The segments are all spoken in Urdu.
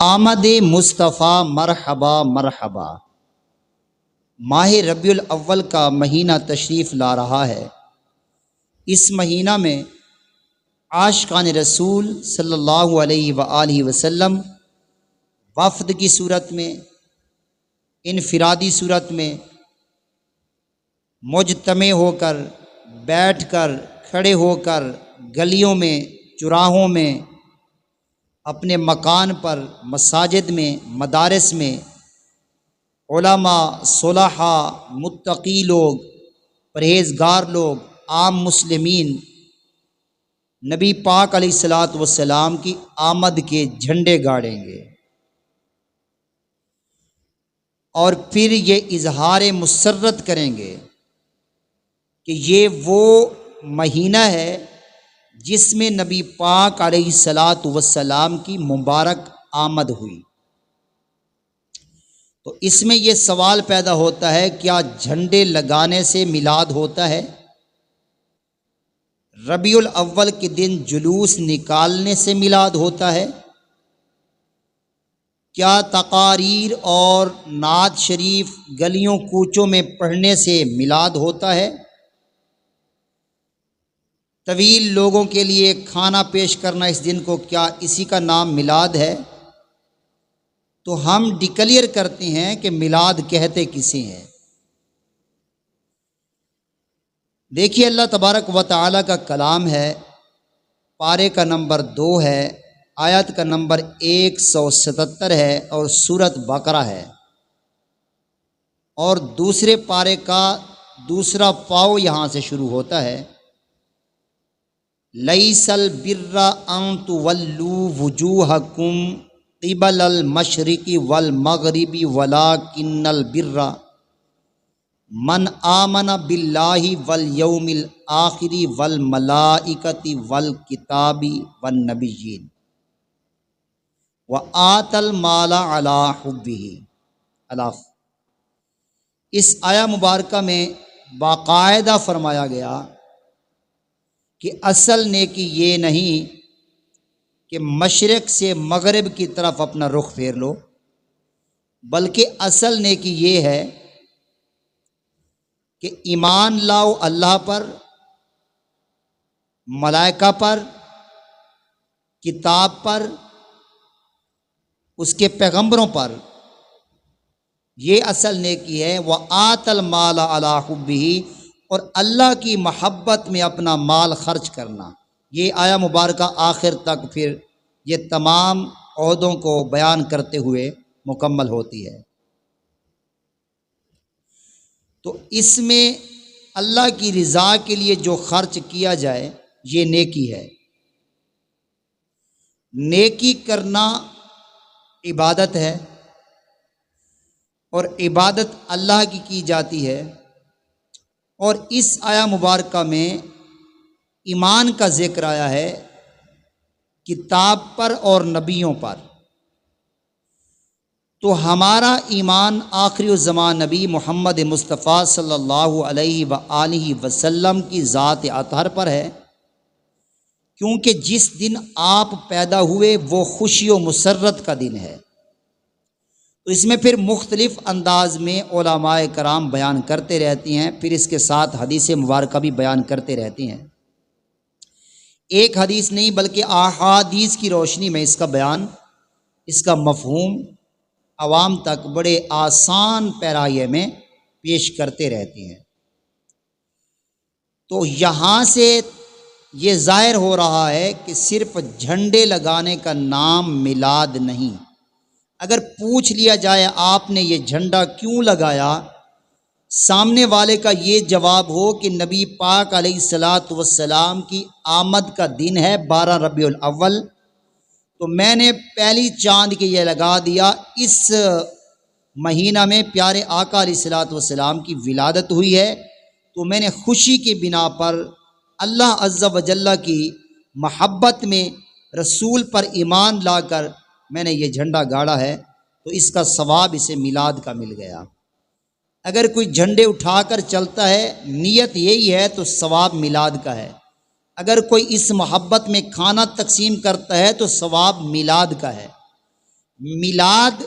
آمد مصطفیٰ مرحبا مرحبا۔ ماہ ربیع الاول کا مہینہ تشریف لا رہا ہے۔ اس مہینہ میں عاشقان رسول صلی اللہ علیہ وآلہ وسلم وفد کی صورت میں، انفرادی صورت میں، مجتمع ہو کر، بیٹھ کر، کھڑے ہو کر، گلیوں میں، چراہوں میں، اپنے مکان پر، مساجد میں، مدارس میں، علماء، صلحاء، متقی لوگ، پرہیزگار لوگ، عام مسلمین نبی پاک علیہ الصلاۃ والسلام کی آمد کے جھنڈے گاڑیں گے، اور پھر یہ اظہار مسرت کریں گے کہ یہ وہ مہینہ ہے جس میں نبی پاک علیہ الصلاۃ والسلام کی مبارک آمد ہوئی۔ تو اس میں یہ سوال پیدا ہوتا ہے، کیا جھنڈے لگانے سے میلاد ہوتا ہے؟ ربیع الاول کے دن جلوس نکالنے سے میلاد ہوتا ہے؟ کیا تقاریر اور نعت شریف گلیوں کوچوں میں پڑھنے سے میلاد ہوتا ہے؟ طویل لوگوں کے لیے کھانا پیش کرنا اس دن کو، کیا اسی کا نام میلاد ہے؟ تو ہم ڈکلیئر کرتے ہیں کہ میلاد کہتے کسے ہیں۔ دیکھیے، اللہ تبارک و تعالیٰ کا کلام ہے، پارے کا نمبر 2 ہے، آیت کا نمبر 177 ہے، اور سورۃ بقرہ ہے، اور دوسرے پارے کا دوسرا پاؤ یہاں سے شروع ہوتا ہے، لیس البر ان تولوا وجوہکم قبل المشرق والمغرب ولکن البر من آمن باللہ والیوم الآخر والملائکۃ والکتاب والنبیین وآت المال علی حبہ۔ اس آیہ مبارکہ میں باقاعدہ فرمایا گیا کہ اصل نیکی یہ نہیں کہ مشرق سے مغرب کی طرف اپنا رخ پھیر لو، بلکہ اصل نیکی یہ ہے کہ ایمان لاؤ اللہ پر، ملائکہ پر، کتاب پر، اس کے پیغمبروں پر، یہ اصل نیکی ہے۔ وآت المال علی حبہ، اور اللہ کی محبت میں اپنا مال خرچ کرنا۔ یہ آیہ مبارکہ آخر تک پھر یہ تمام عہدوں کو بیان کرتے ہوئے مکمل ہوتی ہے۔ تو اس میں اللہ کی رضا کے لیے جو خرچ کیا جائے یہ نیکی ہے۔ نیکی کرنا عبادت ہے، اور عبادت اللہ کی جاتی ہے، اور اس آیہ مبارکہ میں ایمان کا ذکر آیا ہے، کتاب پر اور نبیوں پر۔ تو ہمارا ایمان آخری الزمان نبی محمد مصطفیٰ صلی اللہ علیہ وآلہ وسلم کی ذات اطہر پر ہے، کیونکہ جس دن آپ پیدا ہوئے وہ خوشی و مسرت کا دن ہے۔ تو اس میں پھر مختلف انداز میں علماء کرام بیان کرتے رہتی ہیں، پھر اس کے ساتھ حدیث مبارکہ بھی بیان کرتے رہتی ہیں۔ ایک حدیث نہیں بلکہ احادیث کی روشنی میں اس کا بیان، اس کا مفہوم عوام تک بڑے آسان پیرایے میں پیش کرتے رہتی ہیں۔ تو یہاں سے یہ ظاہر ہو رہا ہے کہ صرف جھنڈے لگانے کا نام میلاد نہیں۔ اگر پوچھ لیا جائے آپ نے یہ جھنڈا کیوں لگایا، سامنے والے کا یہ جواب ہو کہ نبی پاک علیہ الصلاۃ والسلام کی آمد کا دن ہے 12 ربیع الاول، تو میں نے پہلی چاند کے یہ لگا دیا، اس مہینہ میں پیارے آقا علیہ الصلاۃ والسلام کی ولادت ہوئی ہے، تو میں نے خوشی کی بنا پر اللہ عز و جل کی محبت میں رسول پر ایمان لا کر میں نے یہ جھنڈا گاڑا ہے، تو اس کا ثواب اسے میلاد کا مل گیا۔ اگر کوئی جھنڈے اٹھا کر چلتا ہے، نیت یہی ہے، تو ثواب میلاد کا ہے۔ اگر کوئی اس محبت میں کھانا تقسیم کرتا ہے تو ثواب میلاد کا ہے۔ میلاد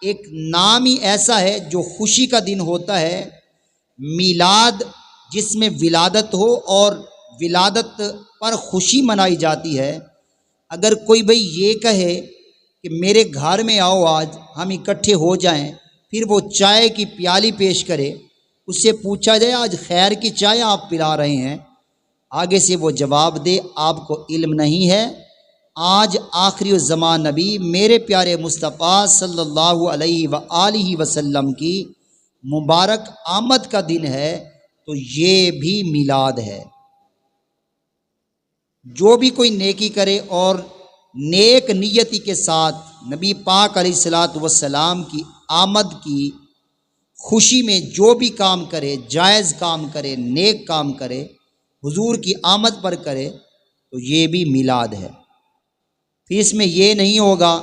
ایک نام ہی ایسا ہے جو خوشی کا دن ہوتا ہے، میلاد جس میں ولادت ہو اور ولادت پر خوشی منائی جاتی ہے۔ اگر کوئی بھئی یہ کہے کہ میرے گھر میں آؤ آج ہم اکٹھے ہو جائیں، پھر وہ چائے کی پیالی پیش کرے، اس سے پوچھا جائے آج خیر کی چائے آپ پلا رہے ہیں، آگے سے وہ جواب دے آپ کو علم نہیں ہے، آج آخری الزمان نبی میرے پیارے مصطفیٰ صلی اللہ علیہ وآلہ وسلم کی مبارک آمد کا دن ہے، تو یہ بھی میلاد ہے۔ جو بھی کوئی نیکی کرے اور نیک نیتی کے ساتھ نبی پاک علیہ الصلاۃ والسلام کی آمد کی خوشی میں جو بھی کام کرے، جائز کام کرے، نیک کام کرے، حضور کی آمد پر کرے، تو یہ بھی میلاد ہے۔ پھر اس میں یہ نہیں ہوگا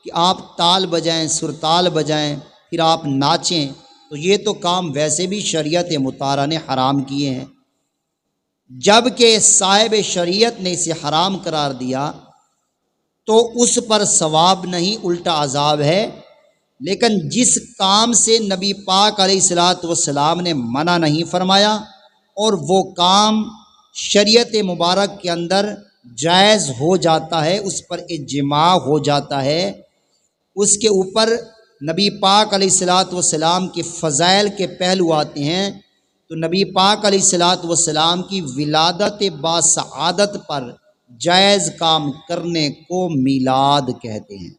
کہ آپ تال بجائیں، سرتال بجائیں، پھر آپ ناچیں، تو یہ تو کام ویسے بھی شریعت مطہرہ نے حرام کیے ہیں۔ جب کہ صاحب شریعت نے اسے حرام قرار دیا تو اس پر ثواب نہیں، الٹا عذاب ہے، لیکن جس کام سے نبی پاک علیہ الصلاۃ والسلام نے منع نہیں فرمایا اور وہ کام شریعت مبارک کے اندر جائز ہو جاتا ہے، اس پر اجماع ہو جاتا ہے، اس کے اوپر نبی پاک علیہ الصلاۃ والسلام کے فضائل کے پہلو آتے ہیں، تو نبی پاک علیہ الصلاۃ والسلام کی ولادت با سعادت پر جائز کام کرنے کو میلاد کہتے ہیں۔